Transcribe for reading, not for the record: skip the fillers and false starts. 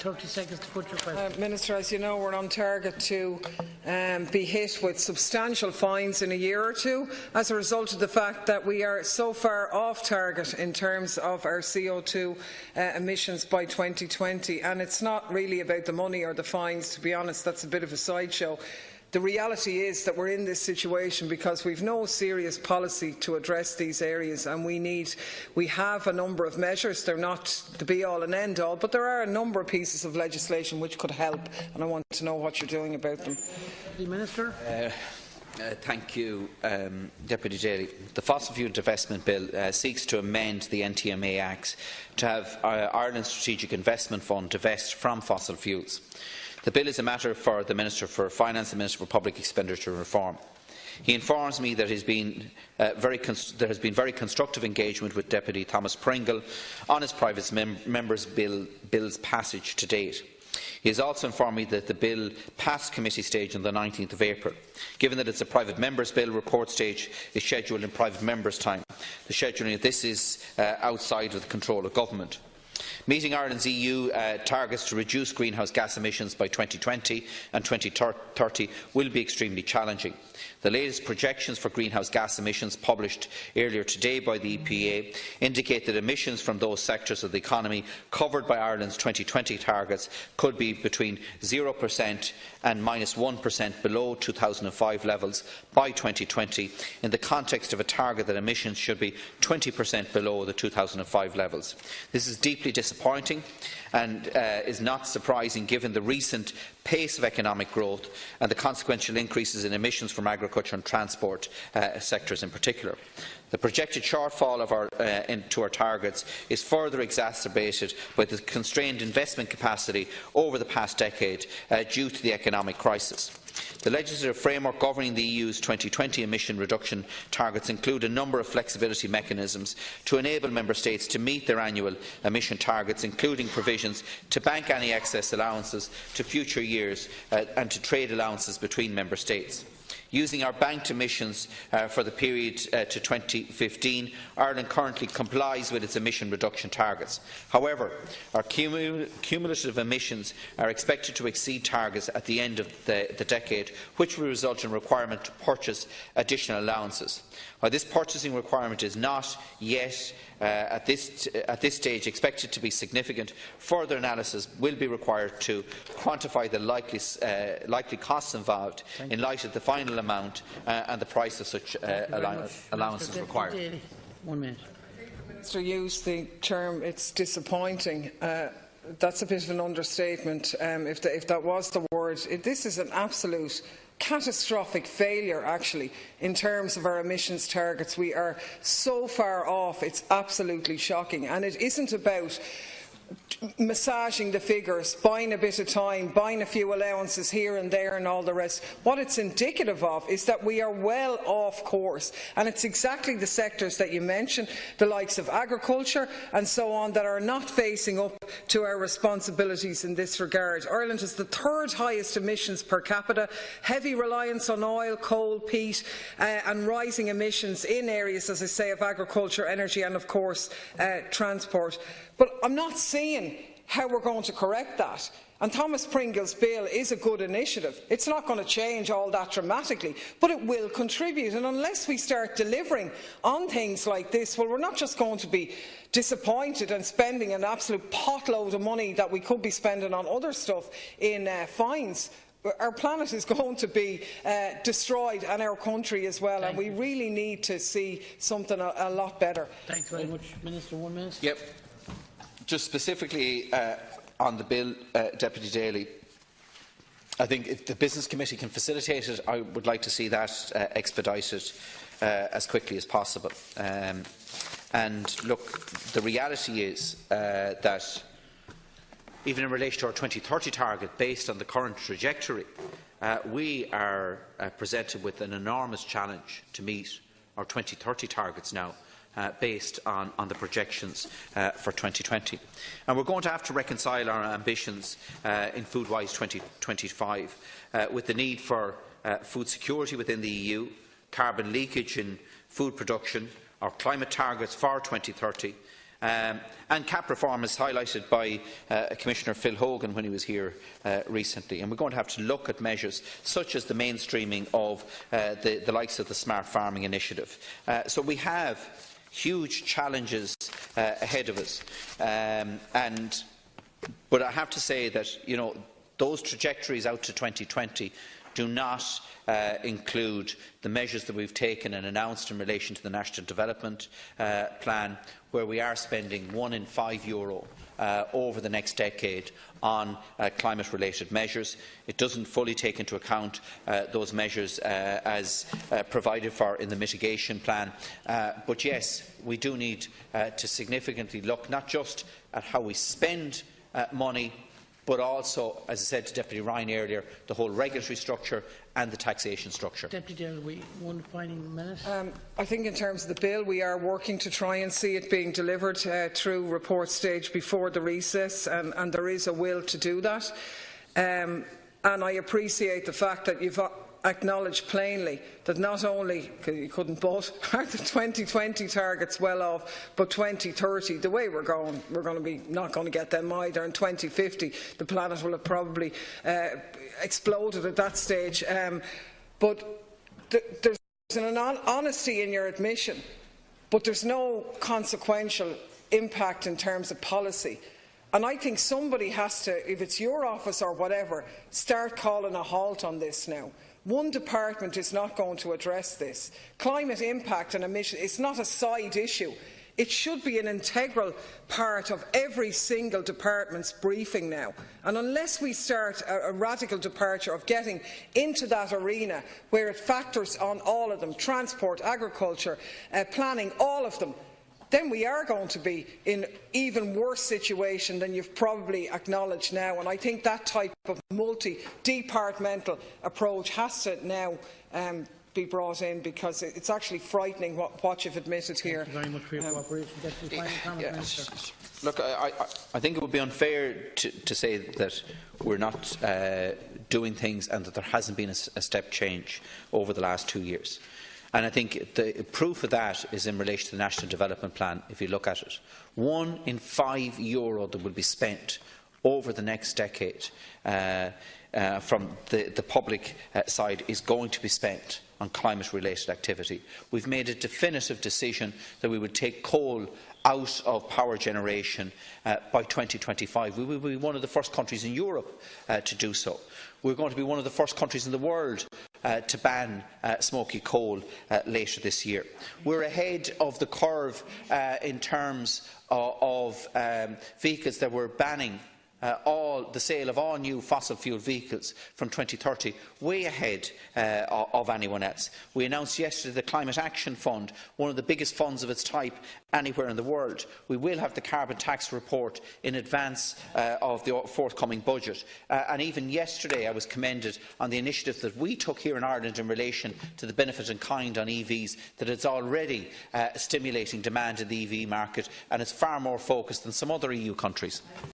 30 seconds to put your question. Minister, as you know, we're on target to be hit with substantial fines in a year or two as a result of the fact that we are so far off target in terms of our CO2 emissions by 2020. And it's not really about the money or the fines, to be honest. That's a bit of a sideshow. The reality is that we're in this situation because we've no serious policy to address these areas, and we have a number of measures. They're not the be-all and end-all, but there are a number of pieces of legislation which could help, and I want to know what you're doing about them. The Minister. Thank you, Deputy Daly. The Fossil Fuel Divestment Bill seeks to amend the NTMA Act to have Ireland's Strategic Investment Fund divest from fossil fuels. The bill is a matter for the Minister for Finance and Minister for Public Expenditure Reform. He informs me that there has been very constructive engagement with Deputy Thomas Pringle on his private members' bill's passage to date. He has also informed me that the bill passed committee stage on the 19th of April. Given that it is a private members' bill, report stage is scheduled in private members' time. The scheduling of this is outside of the control of government. Meeting Ireland's EU targets to reduce greenhouse gas emissions by 2020 and 2030 will be extremely challenging. The latest projections for greenhouse gas emissions published earlier today by the EPA indicate that emissions from those sectors of the economy covered by Ireland's 2020 targets could be between 0% and -1% below 2005 levels by 2020, in the context of a target that emissions should be 20% below the 2005 levels. This is deeply disappointing and is not surprising given the recent pace of economic growth and the consequential increases in emissions from agriculture and transport sectors in particular. The projected shortfall to our targets is further exacerbated by the constrained investment capacity over the past decade due to the economic crisis. The legislative framework governing the EU's 2020 emission reduction targets include a number of flexibility mechanisms to enable Member States to meet their annual emission targets, including provisions to bank any excess allowances to future years and to trade allowances between Member States. Using our banked emissions for the period to 2015, Ireland currently complies with its emission reduction targets. However, our cumulative emissions are expected to exceed targets at the end of the decade, which will result in a requirement to purchase additional allowances. While this purchasing requirement is not yet at this stage expected to be significant, further analysis will be required to quantify the likely costs involved in light of the final amount and the price of such allowances required. 1 minute. The Minister used the term "it's disappointing." That's a bit of an understatement, if that was the word. This is an absolute catastrophic failure, actually, in terms of our emissions targets. We are so far off, it's absolutely shocking. And it isn't about massaging the figures, buying a bit of time, buying a few allowances here and there and all the rest. What it's indicative of is that we are well off course, and it's exactly the sectors that you mentioned, the likes of agriculture and so on, that are not facing up to our responsibilities in this regard. Ireland has the third highest emissions per capita, heavy reliance on oil, coal, peat and rising emissions in areas, as I say, of agriculture, energy and of course transport. But I'm not seeing how we're going to correct that. And Thomas Pringle's bill is a good initiative. It's not going to change all that dramatically, but it will contribute. And unless we start delivering on things like this, well, we're not just going to be disappointed and spending an absolute potload of money that we could be spending on other stuff in fines. Our planet is going to be destroyed, and our country as well, and we really need to see something a lot better. Thanks very much, Minister. 1 minute. Yep. Just specifically on the bill, Deputy Daly, I think if the Business Committee can facilitate it, I would like to see that expedited as quickly as possible. And look, the reality is that even in relation to our 2030 target, based on the current trajectory, we are presented with an enormous challenge to meet our 2030 targets now. Based on the projections for 2020. And we're going to have to reconcile our ambitions in Foodwise 2025 with the need for food security within the EU, carbon leakage in food production, our climate targets for 2030 And cap reform is highlighted by Commissioner Phil Hogan when he was here recently. And we're going to have to look at measures such as the mainstreaming of the likes of the Smart Farming Initiative. So we have huge challenges ahead of us. But I have to say that, those trajectories out to 2020 do not include the measures that we've taken and announced in relation to the National Development Plan, where we are spending €1 in 5 over the next decade on climate-related measures. It doesn't fully take into account those measures as provided for in the mitigation plan. But yes, we do need to significantly look not just at how we spend money, but also, as I said to Deputy Ryan earlier, the whole regulatory structure and the taxation structure. Deputy Daly, one final minute. I think in terms of the bill, we are working to try and see it being delivered through report stage before the recess, and there is a will to do that. And I appreciate the fact that you've acknowledged plainly that not only, you couldn't but, are the 2020 targets well off, but 2030, the way we're going to be not going to get them either. In 2050, the planet will have probably exploded at that stage. But there's an honesty in your admission, but there's no consequential impact in terms of policy. And I think somebody has to, if it's your office or whatever, start calling a halt on this now. One department is not going to address this. Climate impact and emission is not a side issue. It should be an integral part of every single department's briefing now. And unless we start a radical departure of getting into that arena where it factors on all of them, transport, agriculture, planning, all of them, then we are going to be in an even worse situation than you've probably acknowledged now. And I think that type of multi-departmental approach has to now be brought in, because it's actually frightening what you've admitted here. Thank you very much for your cooperation. Deputy, final comment, Minister. Look, I think it would be unfair to say that we're not doing things and that there hasn't been a step change over the last 2 years. And I think the proof of that is in relation to the National Development Plan. If you look at it, €1 in 5 that will be spent over the next decade from the public side is going to be spent on climate-related activity. We've made a definitive decision that we would take coal out of power generation by 2025. We will be one of the first countries in Europe to do so. We're going to be one of the first countries in the world to ban smoky coal later this year. We're ahead of the curve in terms of vehicles that we're banning the sale of all new fossil fuel vehicles from 2030, way ahead of anyone else. We announced yesterday the Climate Action Fund, one of the biggest funds of its type anywhere in the world. We will have the carbon tax report in advance of the forthcoming budget. And even yesterday I was commended on the initiative that we took here in Ireland in relation to the benefit in kind on EVs, that it's already stimulating demand in the EV market, and it's far more focused than some other EU countries.